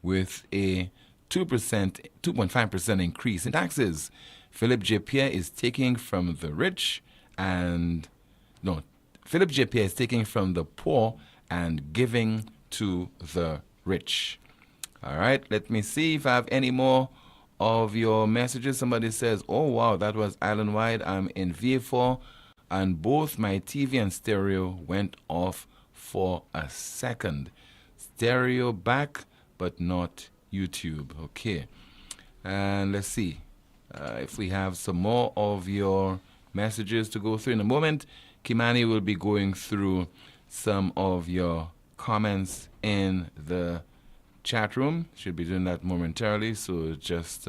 with a 2.5% increase in taxes. Philip J. Pierre is taking from the rich and no, Philip J. Pierre is taking from the poor and giving to the rich. All right, let me see if I have any more of your messages. Somebody says, oh wow, that was island-wide. I'm in VA4 and both my TV and stereo went off for a second. Stereo back, but not YouTube. Okay. And let's see if we have some more of your messages to go through in a moment. Kimani will be going through some of your comments in the chat room. She'll be doing that momentarily, so just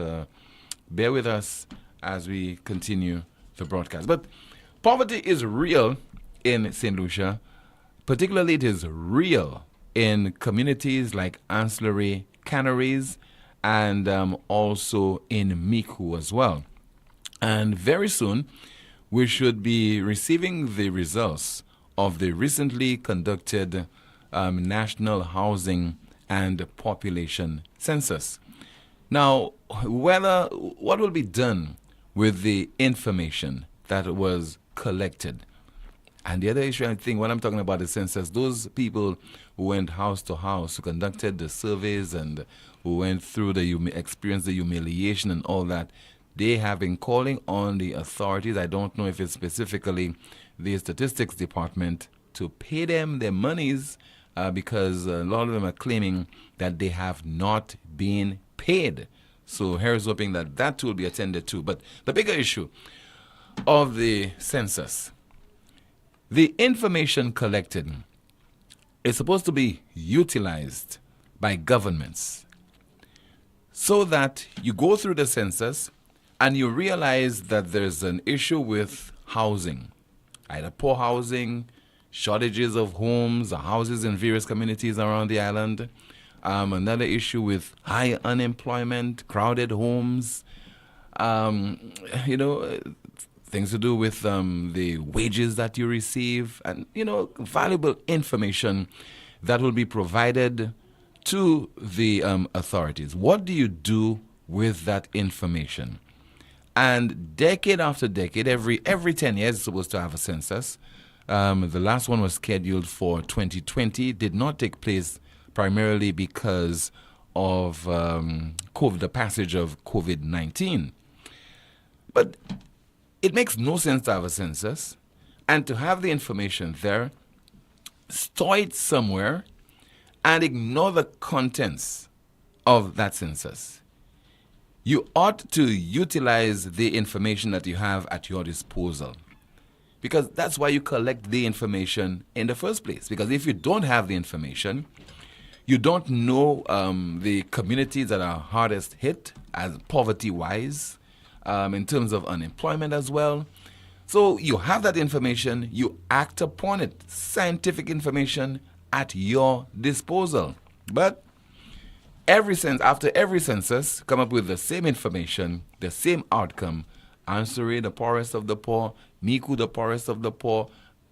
bear with us as we continue the broadcast. But poverty is real in St. Lucia. Particularly, it is real in communities like Ancillary Canneries and also in Micoud as well. And very soon, we should be receiving the results of the recently conducted National Housing and Population Census. Now, what will be done with the information that was collected? And the other issue, I think, when I'm talking about the census, those people who went house to house, who conducted the surveys and who went through experienced the humiliation and all that, they have been calling on the authorities, I don't know if it's specifically the statistics department, to pay them their monies because a lot of them are claiming that they have not been paid. So here's hoping that that will be attended to. But the bigger issue of the census, the information collected is supposed to be utilized by governments so that you go through the census and you realize that there's an issue with housing, either poor housing, shortages of homes or houses in various communities around the island, another issue with high unemployment, crowded homes, things to do with the wages that you receive and, valuable information that will be provided to the authorities. What do you do with that information? And decade after decade, every 10 years, it's supposed to have a census. The last one was scheduled for 2020. It did not take place primarily because of the passage of COVID-19. But it makes no sense to have a census and to have the information there, store it somewhere, and ignore the contents of that census. You ought to utilize the information that you have at your disposal, because that's why you collect the information in the first place. Because if you don't have the information, you don't know the communities that are hardest hit as poverty-wise, in terms of unemployment as well. So you have that information, you act upon it, scientific information at your disposal. But after every census, come up with the same information, the same outcome. Ancillary, the poorest of the poor, Micoud, the poorest of the poor,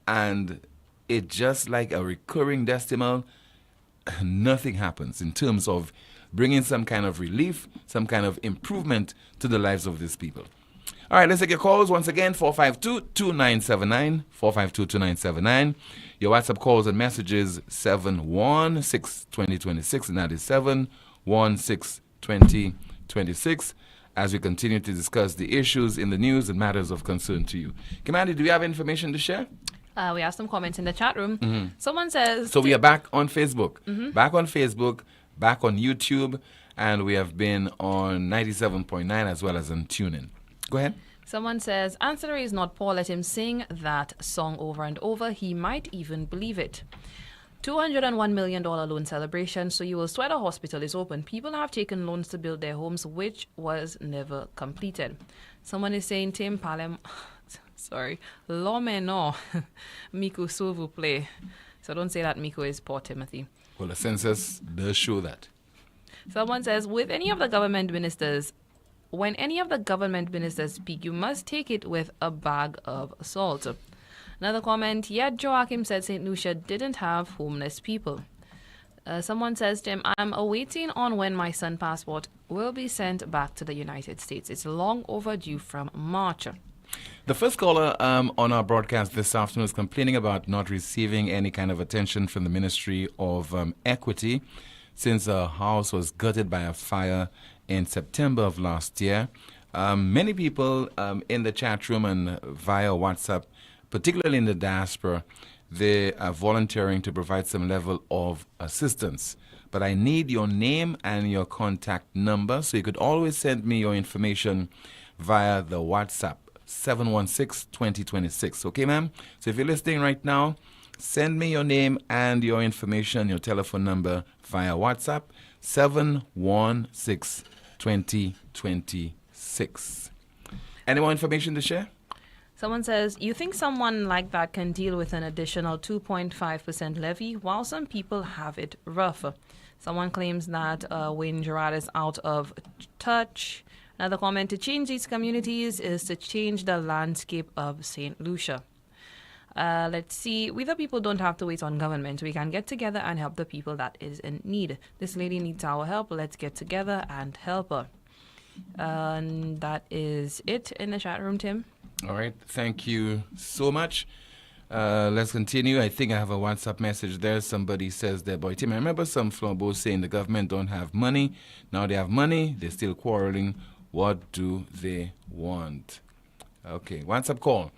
and it just like a recurring decimal, nothing happens in terms of bringing some kind of relief, some kind of improvement to the lives of these people. All right, let's take your calls once again, 452-2979, 452-2979. Your WhatsApp calls and messages, 716-2026, and that is 716-2026, as we continue to discuss the issues in the news and matters of concern to you. Kimani, do we have information to share? We have some comments in the chat room. Mm-hmm. Someone says... So we are back on Facebook. Mm-hmm. Back on Facebook, back on YouTube, and we have been on 97.9 as well as on TuneIn. Go ahead. Someone says, Ancillary is not poor. Let him sing that song over and over. He might even believe it. $201 million loan celebration, so you will swear the hospital is open. People have taken loans to build their homes, which was never completed. Someone is saying, Tim Palem... Sorry. Lomeno. Micoud, s'il vous plaît. So don't say that Micoud is poor, Timothy. Well, the census does show that. Someone says, when any of the government ministers speak, you must take it with a bag of salt. Another comment, yet Joachim said St. Lucia didn't have homeless people. Someone says, Tim, I'm awaiting on when my son passport will be sent back to the United States. It's long overdue from March. The first caller on our broadcast this afternoon is complaining about not receiving any kind of attention from the Ministry of Equity since her house was gutted by a fire in September of last year. Many people in the chat room and via WhatsApp, particularly in the diaspora, they are volunteering to provide some level of assistance. But I need your name and your contact number, so you could always send me your information via the WhatsApp 716-2026. Okay, ma'am? So if you're listening right now, send me your name and your information, your telephone number via WhatsApp 716-2026. Any more information to share? Someone says, you think someone like that can deal with an additional 2.5% levy while some people have it rough? Someone claims that Wayne Gerard is out of touch. Another comment, to change these communities is to change the landscape of St. Lucia. Let's see. We the people don't have to wait on government. We can get together and help the people that is in need. This lady needs our help. Let's get together and help her. And that is it in the chat room, Tim. All right. Thank you so much. Let's continue. I think I have a WhatsApp message there. Somebody says there, boy, Tim, I remember some flambos saying the government don't have money. Now they have money. They're still quarreling. What do they want? Okay. WhatsApp call.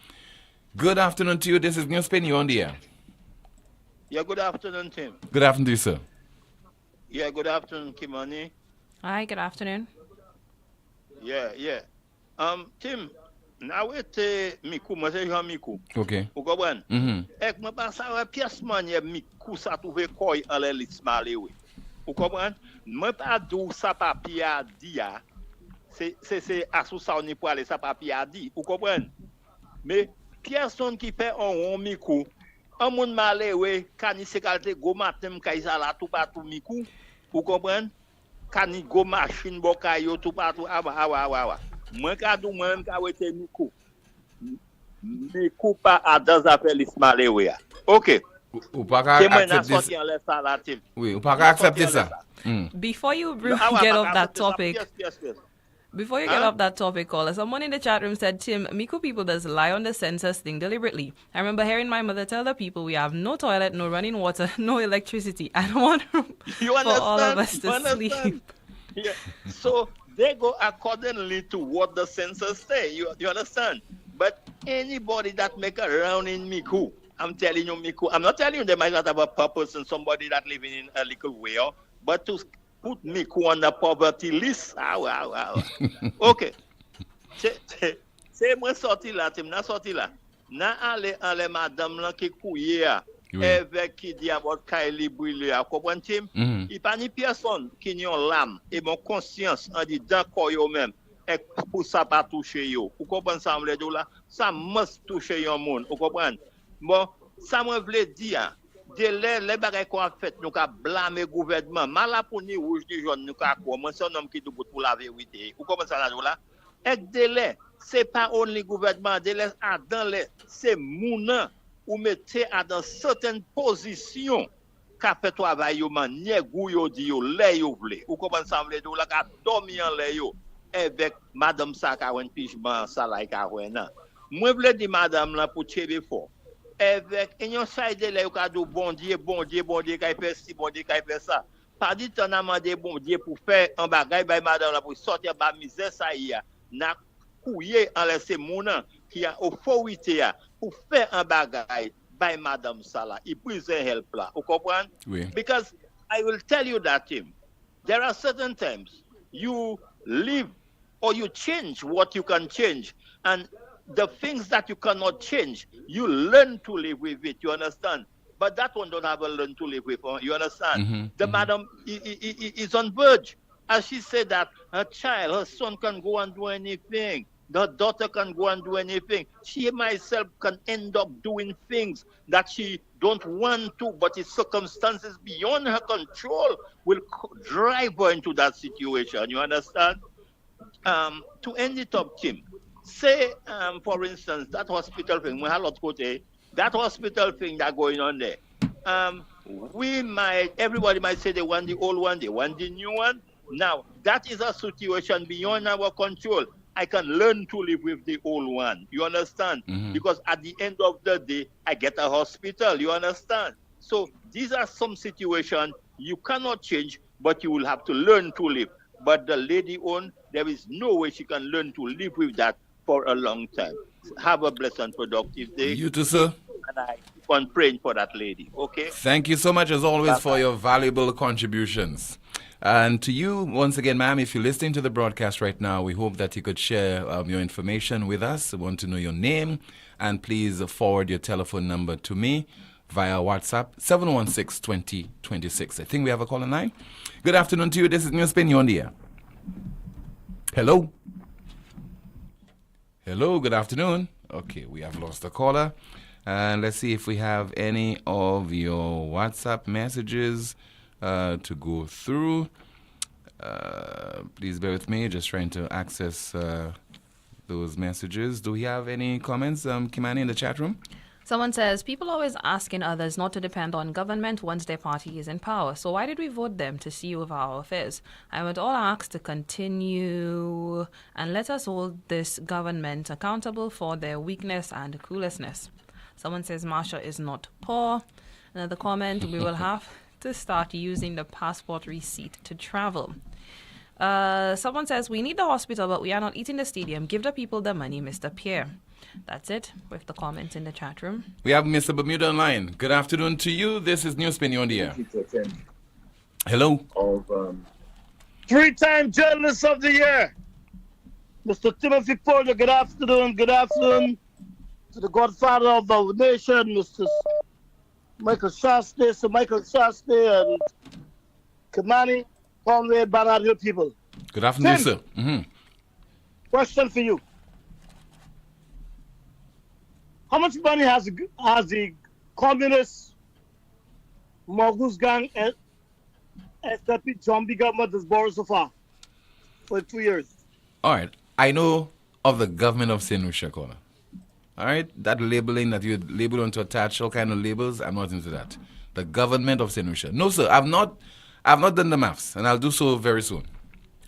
Good afternoon to you. This is NewsSpin. You on the air. Yeah, good afternoon, Tim. Good afternoon to you, sir. Yeah, good afternoon, Kimani. Hi, good afternoon. Yeah. Tim, now ete miku, moi c'est Jean Miku. Okay. Vous comprenez? Ek moi pas ça pièce manière miku ça trouver koy en les lismale oui. Vous comprenez? Moi pas dou ça papier a dit a. C'est à sous ça on pour aller ça papier a dit. Vous comprenez? Mais personne qui fait un miku, un monde malé oui, kani se kalte go matem kaisa la tout partout miku. Vous comprenez? Kani go machine bokayo tout partout awa. Moi kadou moi même ka wete miku. Miku pas à dans affaire l'ismale oui. OK. Ou pas accepter ça. Oui, ou pas accepter ça. Before you get off that topic, yes. Before you get off that topic, caller, someone in the chat room said, Tim, Miku people does lie on the census thing deliberately. I remember hearing my mother tell the people we have no toilet, no running water, no electricity, and one room for all of us to sleep. Yeah. So they go accordingly to what the census say. You understand? But anybody that make a round in Miku, I'm telling you, Miku, I'm not telling you they might not have a purpose and somebody that living in a little way, but to put Miku on the poverty list. OK. C'est moi sorti là, Tim, na sorti là. Na ale madame là qui couillé avec qui dit about Kylie brûlé, comprends Tim? Il pas ni personne qui n'y ont l'âme et mon conscience en dit d'accord yo même et pour ça pas toucher yo. Vous comprenez ça me dit là? Ça must toucher yon monde, vous comprenez? Bon, ça me veut dire de les bagages qu'on a fait, nous avons blâmé le gouvernement. Mal pour nous, rouge, ni jaune, nous avons commencé un homme qui est pour la vérité. Vous comprenez ça là? Et délai, ce n'est pas only le gouvernement, délai, c'est mouna ou mettez dans certaines positions qu'a fait travail, manière gouyo di yo, les yo vle. Vous comprenez ça là? Qu'a dormi en les yo avec madame Sakawen Pijman, Salai Kawena. Moi, je veux dire madame là pour tirer fort. Avec un side de là ka do bon Dieu kay fait ci bon Dieu kay fait ça pas dit on a demandé bon Dieu pour faire un bagage bay madame là pour sortir ba misère ça y a na couiller en laisser moun qui a autorité pour faire un bagage bay madame ça là il prise help là vous comprenez oui. Because I will tell you that Tim, there are certain times you live or you change what you can change, and the things that you cannot change, you learn to live with it. You understand? But that one don't have a learn to live with. You understand? The madam is on verge. As she said that her child, her son can go and do anything. The daughter can go and do anything. She myself can end up doing things that she don't want to, but it's circumstances beyond her control will drive her into that situation. You understand? To end it up, Tim. Say, for instance, that hospital thing, we have a lot of that hospital thing that going on there. everybody might say they want the old one, they want the new one. Now, that is a situation beyond our control. I can learn to live with the old one. You understand? Because at the end of the day, I get a hospital. You understand? So these are some situations you cannot change, but you will have to learn to live. But the lady own, there is no way she can learn to live with that for a long time. Have a blessed and productive day. You too, sir. And I keep on praying for that lady. Okay? Thank you so much, as always, for your valuable contributions. And to you, once again, ma'am, if you're listening to the broadcast right now, we hope that you could share your information with us. We want to know your name, and please forward your telephone number to me via WhatsApp, 716-2026. I think we have a caller line. Good afternoon to you. This is NewsSpin. You're on the air. Hello? Hello, good afternoon. Okay, we have lost the caller. And let's see if we have any of your WhatsApp messages to go through. Please bear with me, just trying to access those messages. Do we have any comments, Kimani, in the chat room? Someone says, people always asking others not to depend on government once their party is in power. So why did we vote them to see over our affairs? I would all ask to continue and let us hold this government accountable for their weakness and cluelessness. Someone says, Marsha is not poor. Another comment, we will have to start using the passport receipt to travel. Someone says, we need the hospital, but we are not eating the stadium. Give the people the money, Mr. Pierre. That's it with the comments in the chat room. We have Mr. Bermuda online. Good afternoon to you. This is NewsSpin. You're on the air. Hello. Three-time Journalist of the Year, Mr. Timothy Poleon. Good afternoon. Good afternoon to the Godfather of our nation, Mr. Michael Shastey, Sir Michael Shastey, and Kamani, Conway, Barnard Hill people. Good afternoon, Tim, sir. Question for you. How much money has the communist Mongoose gang and SFP zombie government has borrowed so far for 2 years? All right. I know of the government of St. Lucia, caller. All right? That labeling that you label on to attach all kind of labels, I'm not into that. The government of St. Lucia. No, sir, I've not done the maths, and I'll do so very soon.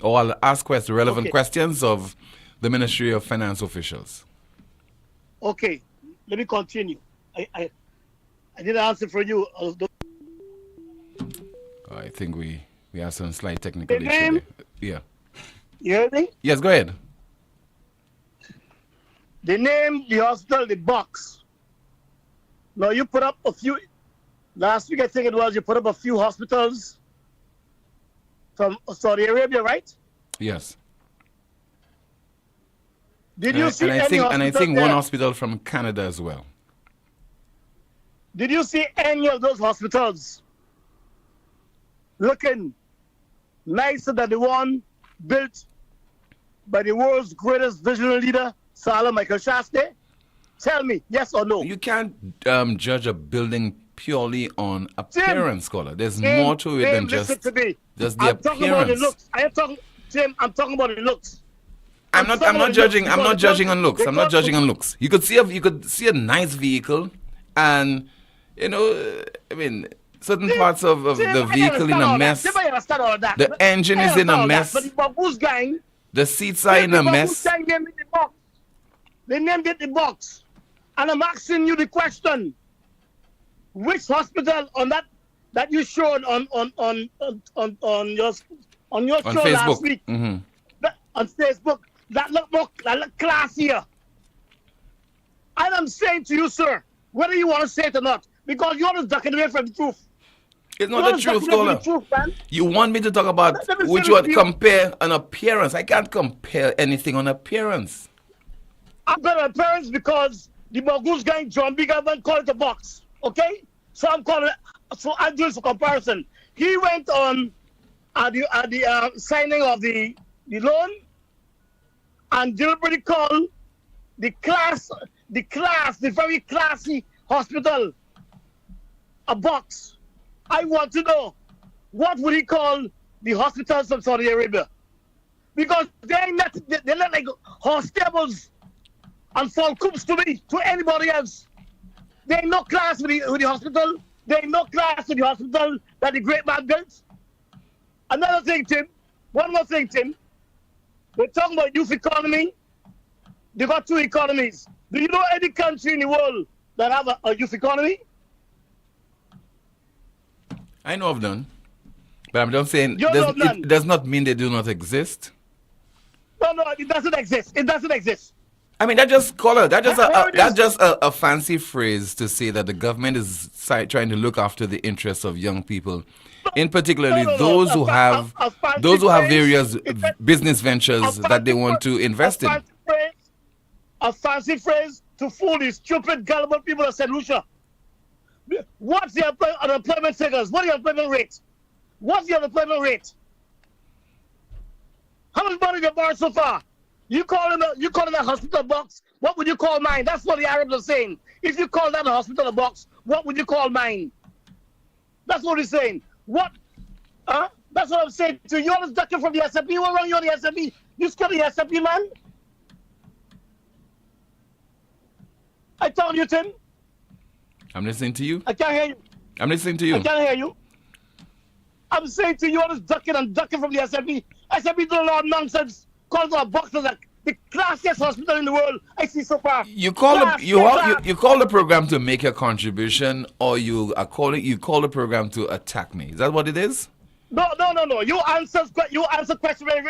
Or I'll ask relevant questions of the Ministry of Finance officials. Okay. Let me continue. I did an answer for you. I think we have some slight technical issue there. Yeah. You heard me? Yes, go ahead. They named the hospital the Box. Now you put up a few. Last week I think it was, you put up a few hospitals from Saudi Arabia, right? Yes. Did you see any hospital And I think there? one hospital from Canada as well. Did you see any of those hospitals looking nicer than the one built by the world's greatest visionary leader, Sir Michael Shastey? Tell me, yes or no? You can't judge a building purely on appearance, caller. There's more to it than just the appearance. I'm talking about the looks. Tim, I'm talking about the looks. I'm not judging on looks. I'm not judging on looks. You could see a nice vehicle, and I mean, certain parts of the vehicle in a mess. The engine is in a mess. But the Baboose gang, the seats are in a mess. They named it the Box. They named it the Box. And I'm asking you the question: which hospital on that you showed on your show Facebook. last week? Mm-hmm. On Facebook, that look classier. And I'm saying to you, sir, whether you want to say it or not, because you're just ducking away from the truth. It's not the truth, caller. You want me to talk about which one compare an appearance? I can't compare anything on appearance. I'm going to appearance because the Mongoose gang, John Big Government, call it a Box. Okay? So I'm calling it, so I'm doing for comparison. He went on at the signing of the loan and deliberately called the very classy hospital a Box. I want to know, what would he call the hospitals of Saudi Arabia? Because they're not like horse stables and fall coops to me, to anybody else. They ain't no class with the hospital. There ain't no class in the hospital that the great man built. Another thing, Tim. One more thing, Tim. We're talking about youth economy. They got two economies. Do you know any country in the world that have a youth economy? I know of none. But I'm just saying, You know of none. it does not mean they do not exist. No, it doesn't exist. It doesn't exist. I mean, that's just a fancy phrase to say that the government is trying to look after the interests of young people, in particularly those who have various business ventures that they want to invest in. A fancy phrase to fool these stupid, gullible people of St. Lucia. What's the unemployment figures? What are the unemployment rates? What's the unemployment rate? How much money you borrowed so far? You call it a hospital box. What would you call mine? That's what the Arabs are saying. If you call that a hospital box, what would you call mine? That's what he's saying. What? Huh? That's what I'm saying. So you always ducking from the SMB. What wrong you on the SMB? You scared the SMB, man? I told you, Tim. I'm listening to you. I can't hear you. I'm listening to you. I can't hear you. I'm saying to you, always ducking from the SMB. SMB do a lot of nonsense. Calls our boxers like the classiest hospital in the world I see so far. You call the program to make a contribution, or you call the program to attack me. Is that what it is? No. You answer questions very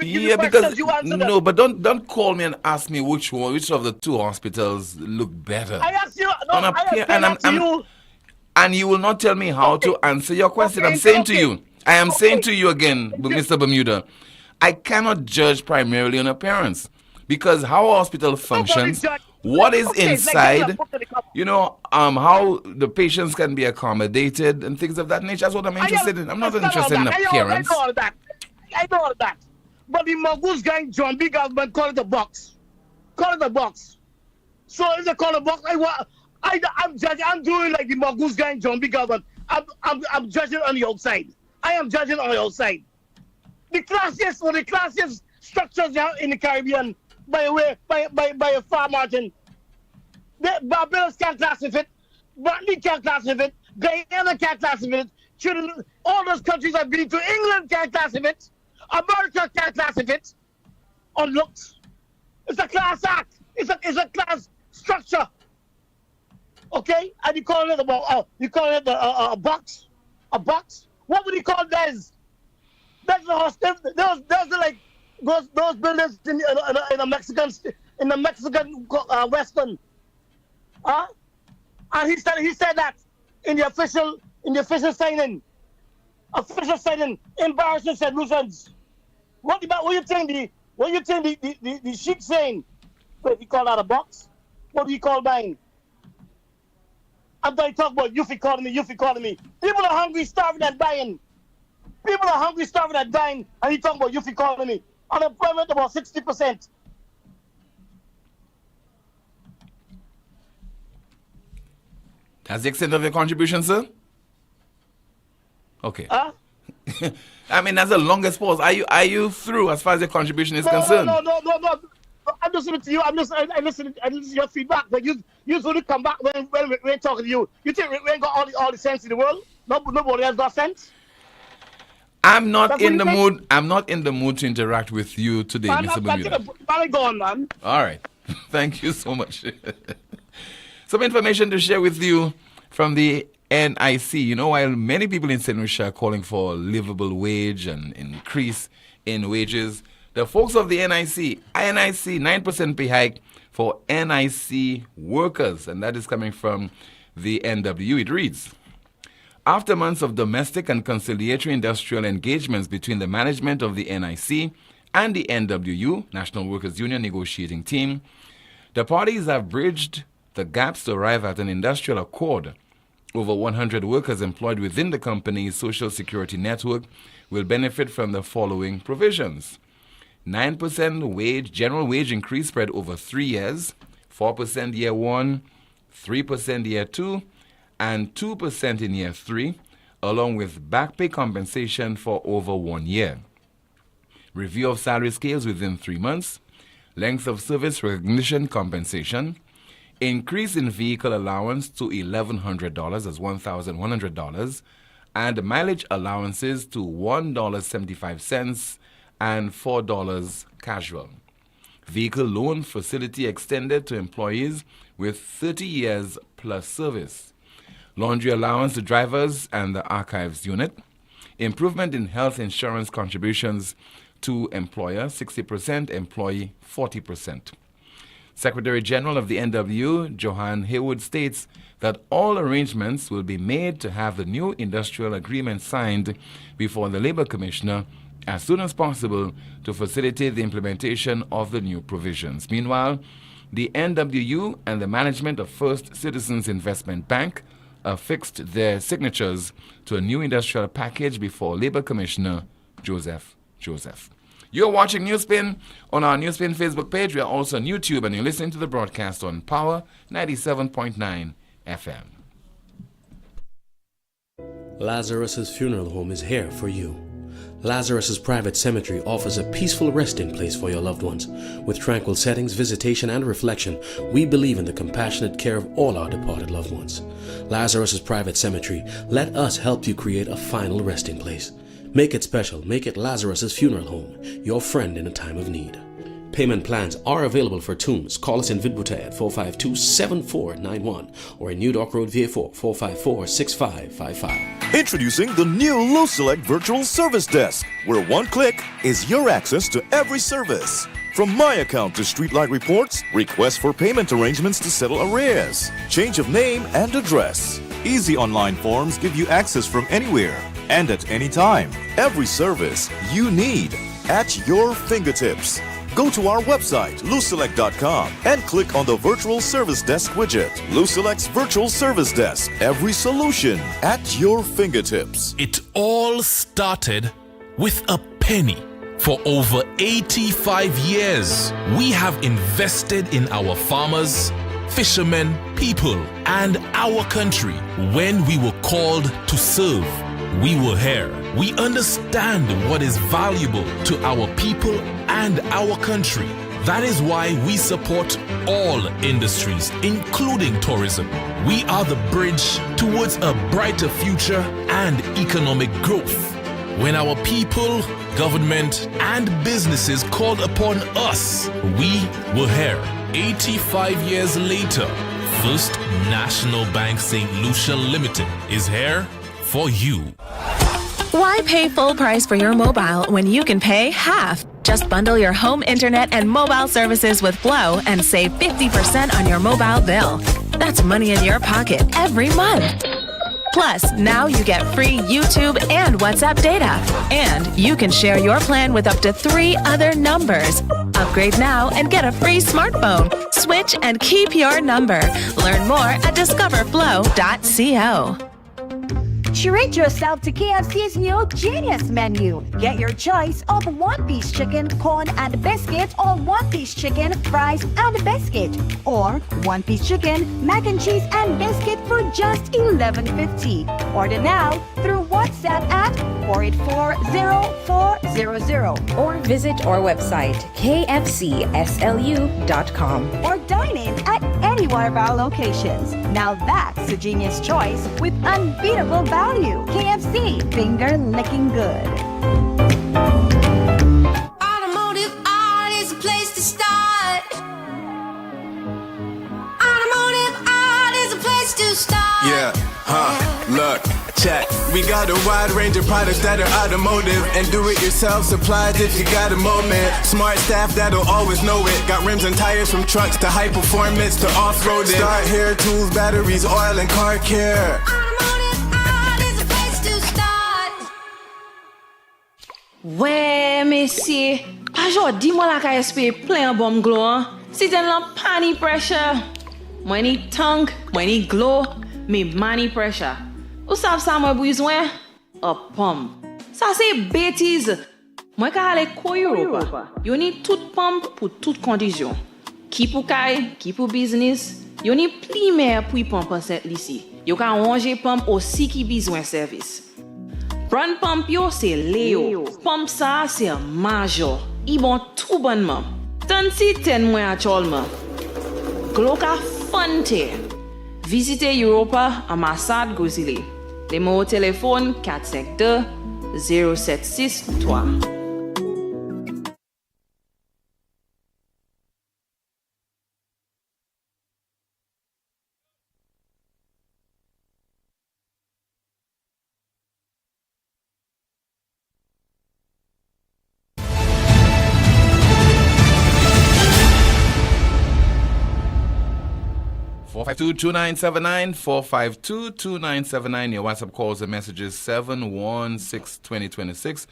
Yeah, because you answer them. No, but don't call me and ask me which of the two hospitals look better. I asked you. No, and you will not tell me how to answer your question. I'm saying to you. I am saying to you again, Mr. Bermuda, I cannot judge primarily on appearance, because how a hospital functions, what is inside, how the patients can be accommodated and things of that nature. That's what I'm interested in. I'm not interested in appearance. I know all that. But the Mongoose gang, John B. government, call it a box. Call it a box. So if they call it a box, I'm judging. I'm doing like the Mongoose gang, John B. government. I'm judging on the outside. I am judging on the outside. The classiest structures in the Caribbean by a far margin. Barbados can't classify it. Bradley can't classify it. Guyana can't classify it. All those countries I've been to, England can't classify it. America can't classify it. On looks, it's a class act. It's a class structure. Okay, and you call it a box. A box. What would you call those? That's the hospital. Those are like those buildings in the Mexican Western. And he said that in the official signing. Official signing. Embarrassing St. Lucians. What do you think the sheik saying? Wait, you call that a box? What do you call mine? I'm going to talk about youth economy. People are hungry, starving, and dying. And you talk about youth economy. Unemployment about 60%. That's the extent of your contribution, sir? Okay. I mean, that's the longest pause. Are you through as far as your contribution is concerned? No. I'm listening to you. I listen to your feedback. But you usually come back when we're talking to you. You think we ain't got all the sense in the world? Nobody else got sense? I'm not in the mood. I'm not in the mood to interact with you today, Mr. Bermuda. Go on, man. All right. Thank you so much. Some information to share with you from the NIC. You know, while many people in St. Lucia are calling for a livable wage and increase in wages, the folks of the NIC, 9% pay hike for NIC workers, and that is coming from the NW. It reads, after months of domestic and conciliatory industrial engagements between the management of the NIC and the NWU, National Workers Union negotiating team, the parties have bridged the gaps to arrive at an industrial accord. Over 100 workers employed within the company's social security network will benefit from the following provisions. 9% general wage increase spread over 3 years, 4% year 1, 3% year 2, and 2% in year 3, along with back pay compensation for over 1 year. Review of salary scales within 3 months, length of service recognition compensation, increase in vehicle allowance to $1,100 as $1,100, and mileage allowances to $1.75 and $4 casual. Vehicle loan facility extended to employees with 30 years plus service. Laundry allowance to drivers and the archives unit. Improvement in health insurance contributions to employer 60%, employee 40%. Secretary General of the NW, Johan Haywood, states that all arrangements will be made to have the new industrial agreement signed before the Labour Commissioner as soon as possible to facilitate the implementation of the new provisions. Meanwhile, the NWU and the management of First Citizens Investment Bank affixed their signatures to a new industrial package before Labour Commissioner Joseph. You're watching NewsSpin on our NewsSpin Facebook page. We are also on YouTube, and you're listening to the broadcast on Power 97.9 FM. Lazarus's Funeral Home is here for you. Lazarus's Private Cemetery offers a peaceful resting place for your loved ones. With tranquil settings, visitation, and reflection, we believe in the compassionate care of all our departed loved ones. Lazarus's Private Cemetery, let us help you create a final resting place. Make it special. Make it Lazarus's Funeral Home, your friend in a time of need. Payment plans are available for tombs. Call us in Vidbute at 452-7491 or in New Dock Road, VA4, 454-6555. Introducing the new LuSelect Virtual Service Desk, where one click is your access to every service. From My Account to Streetlight reports, requests for payment arrangements to settle arrears, change of name and address. Easy online forms give you access from anywhere and at any time. Every service you need at your fingertips. Go to our website, luselect.com, and click on the Virtual Service Desk widget. LuSelect's Virtual Service Desk. Every solution at your fingertips. It all started with a penny. For over 85 years, we have invested in our farmers, fishermen, people, and our country. When we were called to serve, we were here. We understand what is valuable to our people and our country. That is why we support all industries, including tourism. We are the bridge towards a brighter future and economic growth. When our people, government, and businesses called upon us, we were here. 85 years later, First National Bank St. Lucia Limited is here for you. Why pay full price for your mobile when you can pay half? Just bundle your home internet and mobile services with Glow and save 50% on your mobile bill. That's money in your pocket every month. Plus, now you get free YouTube and WhatsApp data. And you can share your plan with up to 3 other numbers. Upgrade now and get a free smartphone. Switch and keep your number. Learn more at discoverflow.co. Treat yourself to KFC's new Genius menu. Get your choice of one-piece chicken, corn, and biscuit, or one-piece chicken, fries, and biscuit, or one-piece chicken, mac and cheese, and biscuit for just $11.50. Order now through WhatsApp at 484-0400 or visit our website kfcslu.com or dine in at any one of our locations. Now that's a genius choice with unbeatable value. KFC, finger licking good. Automotive art is a place to start. Automotive art is a place to start. Yeah, look, check. We got a wide range of products that are automotive and do-it-yourself supplies if you got a moment. Smart staff that'll always know it. Got rims and tires from trucks to high performance to off-roading. Start hair tools, batteries, oil, and car care. Ouais, messie, pas jodi moi la ka espérer plein bon glow. Si t'es la pani pressure. Moi ni tank, moi ni glow, mais money pressure. Ou savez ça moi besoin? A pump. Ça c'est bêtise. Moi ka aller ko Europa. Yo ni toute pump pour toute condition. Qui pour kay, qui pour business. Yo ni pli mer pour pump cette ici. Yo ka ranger pump aussi qui besoin service. Brand pump yo c'est Léo. Pump ça c'est major. I bon tout bonnement. Tant si ten moi actuellement. Glow ka Sponte. Visitez Europa ambassade Gozile. Les mots au téléphone 452 0763. Four five two 2979 452-2979. Your WhatsApp calls and messages 716-2026.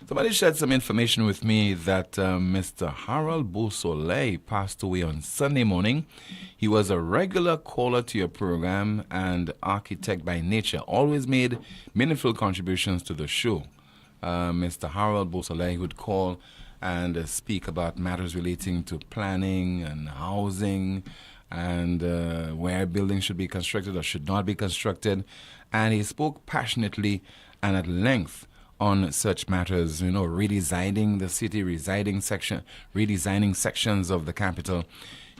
Somebody shared some information with me that Mr. Harold Beausoleil passed away on Sunday morning. He was a regular caller to your program and architect by nature. Always made meaningful contributions to the show. Mr. Harold Beausoleil would call and speak about matters relating to planning and housing, and where buildings should be constructed or should not be constructed. And he spoke passionately and at length on such matters, redesigning the city, redesigning sections of the capital.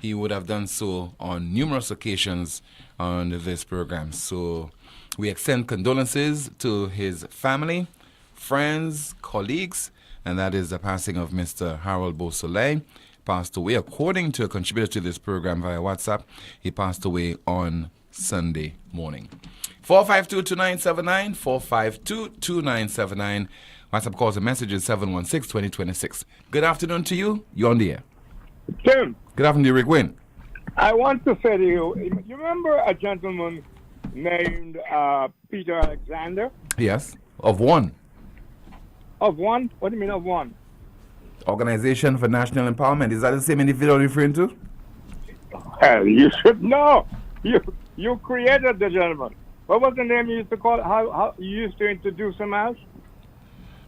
He would have done so on numerous occasions on this program. So we extend condolences to his family, friends, colleagues, and that is the passing of Mr. Harold Beausoleil. Passed away, according to a contributor to this program via WhatsApp, he passed away on Sunday morning. 452-2979, 452-2979. WhatsApp calls and messages 716-2026. Good afternoon to you. You're on the air. Tim. Good afternoon to you, Rick Wynn. I want to say to you, you remember a gentleman named Peter Alexander? Yes, of one. Of one? What do you mean of one? Organization for National Empowerment. Is that the same individual you're referring to? You should know. You created the gentleman. What was the name you used to call it? How you used to introduce him as?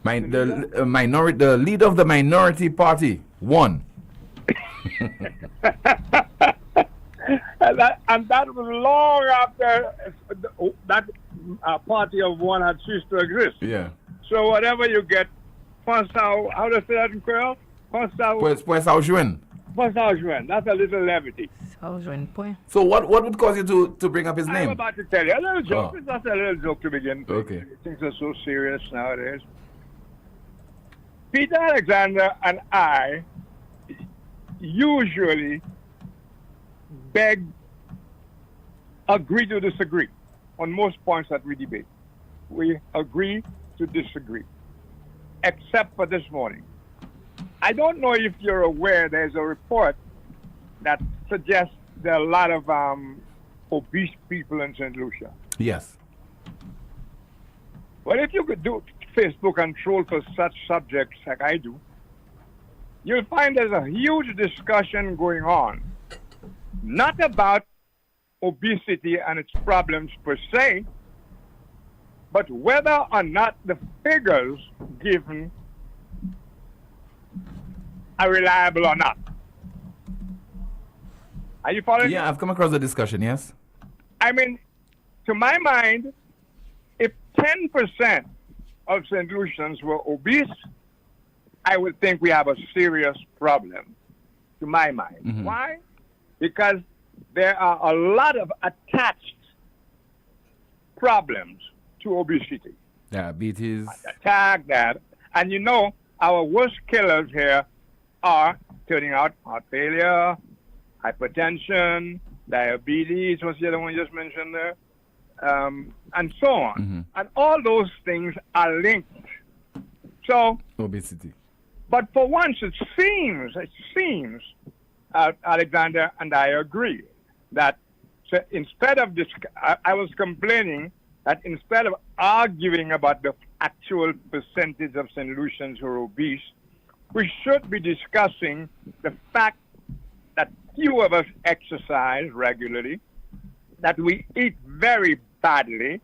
The leader of the minority party. One. and that was long after that party of one had ceased to exist. Yeah. So whatever you get, how do I say that in Creole? Pues ao joen. That's a little levity. So what would cause you to bring up his name? I'm about to tell you a little joke. It's just a little joke to begin. Okay. Things are so serious nowadays. Peter Alexander and I usually agree to disagree on most points that we debate. We agree to disagree, except for this morning. I don't know if you're aware, there's a report that suggests there are a lot of obese people in St. Lucia. Yes. Well, if you could do Facebook and troll for such subjects like I do, you'll find there's a huge discussion going on, not about obesity and its problems per se, but whether or not the figures given are reliable or not. Are you following? Yeah, I've come across the discussion, yes. I mean, to my mind, if 10% of St. Lucians were obese, I would think we have a serious problem, to my mind. Mm-hmm. Why? Because there are a lot of attached problems to obesity. Diabetes. Attack that. And you know, our worst killers here are turning out heart failure, hypertension, diabetes, what's the other one you just mentioned there? And so on. Mm-hmm. And all those things are linked. So, obesity. But for once, it seems, Alexander and I agree, that instead of this, I was complaining that instead of arguing about the actual percentage of St. Lucians who are obese, we should be discussing the fact that few of us exercise regularly, that we eat very badly,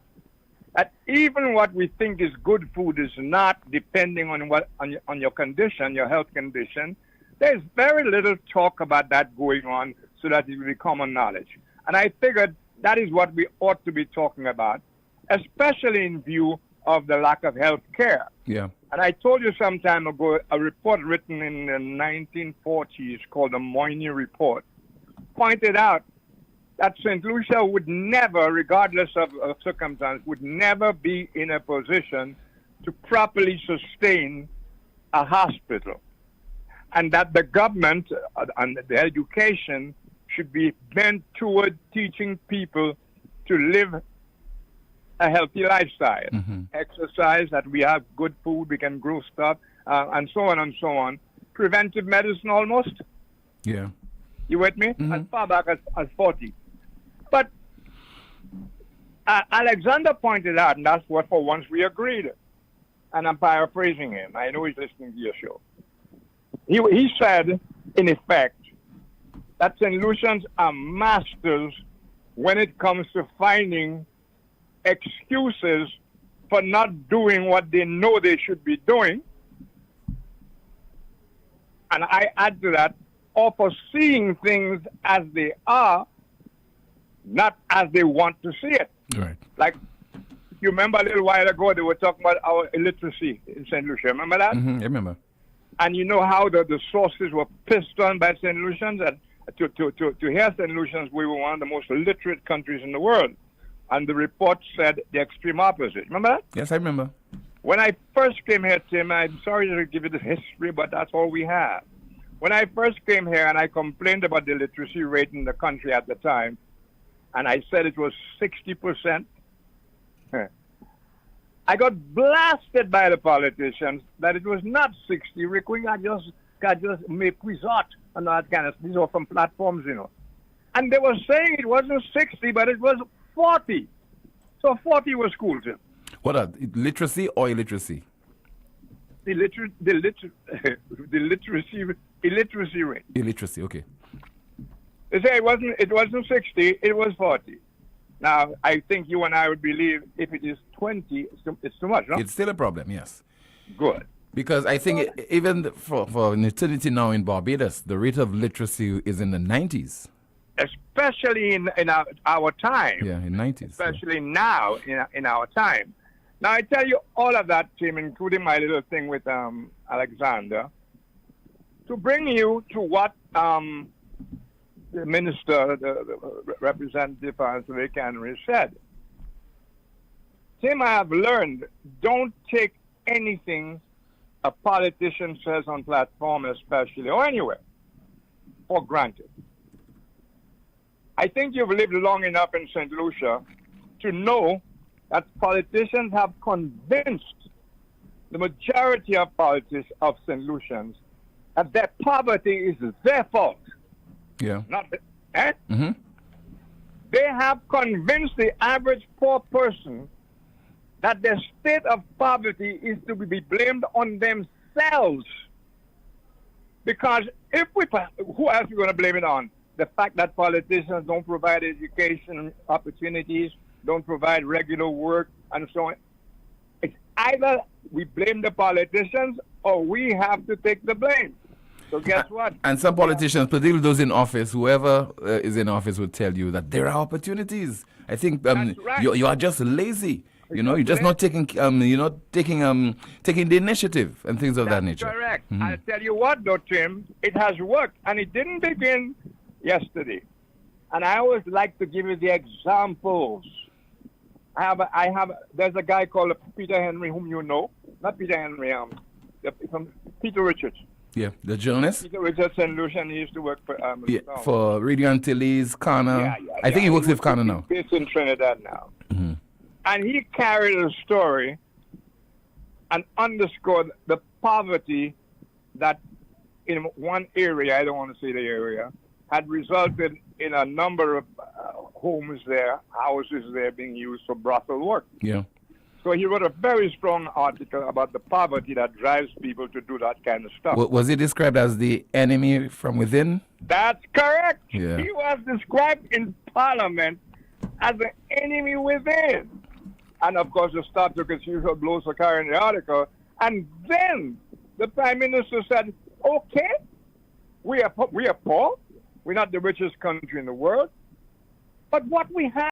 that even what we think is good food is not, depending on your condition, your health condition. There's very little talk about that going on so that it will be common knowledge. And I figured that is what we ought to be talking about, especially in view of the lack of health care. Yeah. And I told you some time ago, a report written in the 1940s called the Moynier Report pointed out that St. Lucia would never, regardless of circumstance, would never be in a position to properly sustain a hospital. And that the government and the education should be bent toward teaching people to live a healthy lifestyle. Exercise, that we have good food, we can grow stuff, and so on and so on. Preventive medicine almost. Yeah. You with me? As far back as 40. But Alexander pointed out, and that's what for once we agreed, and I'm paraphrasing him. I know he's listening to your show. He said, in effect, that St. Lucians are masters when it comes to finding excuses for not doing what they know they should be doing. And I add to that, or for seeing things as they are, not as they want to see it. Right. Like, you remember a little while ago, they were talking about our illiteracy in St. Lucia. Remember that? I remember. And you know how the sources were pissed on by St. Lucians? And to hear St. Lucians, we were one of the most illiterate countries in the world. And the report said the extreme opposite. Remember that? Yes, I remember. When I first came here, Tim, I'm sorry to give you the history, but that's all we have. When I first came here and I complained about the literacy rate in the country at the time, and I said it was 60%, I got blasted by the politicians that it was not 60. Rick, we got just make resort and all that kind of. These are from platforms, you know. And they were saying it wasn't 60, but it was 40. So 40 was cool, Tim. What are literacy or illiteracy? The illiteracy rate. Illiteracy, okay. They say it wasn't 60, it was 40. Now, I think you and I would believe if it is 20, it's too much, no? It's still a problem, yes. Good. Because I think even for nativity now in Barbados, the rate of literacy is in the 90s. Especially in our time. Yeah, in 90s. Especially now in our time. Now, I tell you all of that, Tim, including my little thing with Alexander, to bring you to what the minister, the representative for Survey Cannery said. Tim, I have learned, don't take anything a politician says on platform especially, or anywhere, for granted. I think you've lived long enough in St. Lucia to know that politicians have convinced the majority of St. Lucians that their poverty is their fault. Yeah. Not They have convinced the average poor person that their state of poverty is to be blamed on themselves. Because who else are we going to blame it on? The fact that politicians don't provide education opportunities, don't provide regular work, and so on. It's either we blame the politicians or we have to take the blame. So guess what? And some politicians, particularly those in office, whoever is in office will tell you that there are opportunities. I think That's right. you are just lazy. You know, you're just not taking taking the initiative and things of that nature. That's correct. I'll tell you what, though, Tim, it has worked, and it didn't begin yesterday. And I always like to give you the examples. There's a guy called Peter Henry, whom you know. Not Peter Henry, from Peter Richards. Yeah, the journalist. Peter Richards and Lucian, he used to work for Radio Antilles, Kana. I think he works with Kana now. He's in Trinidad now. And he carried a story and underscored the poverty that in one area, I don't want to say the area, had resulted in a number of homes there, houses there being used for brothel work. Yeah. So he wrote a very strong article about the poverty that drives people to do that kind of stuff. Was he described as the enemy from within? That's correct. Yeah. He was described in Parliament as the enemy within. And of course, the start took its usual blows for carrying the article. And then the Prime Minister said, okay, we are poor. We're not the richest country in the world. But what we have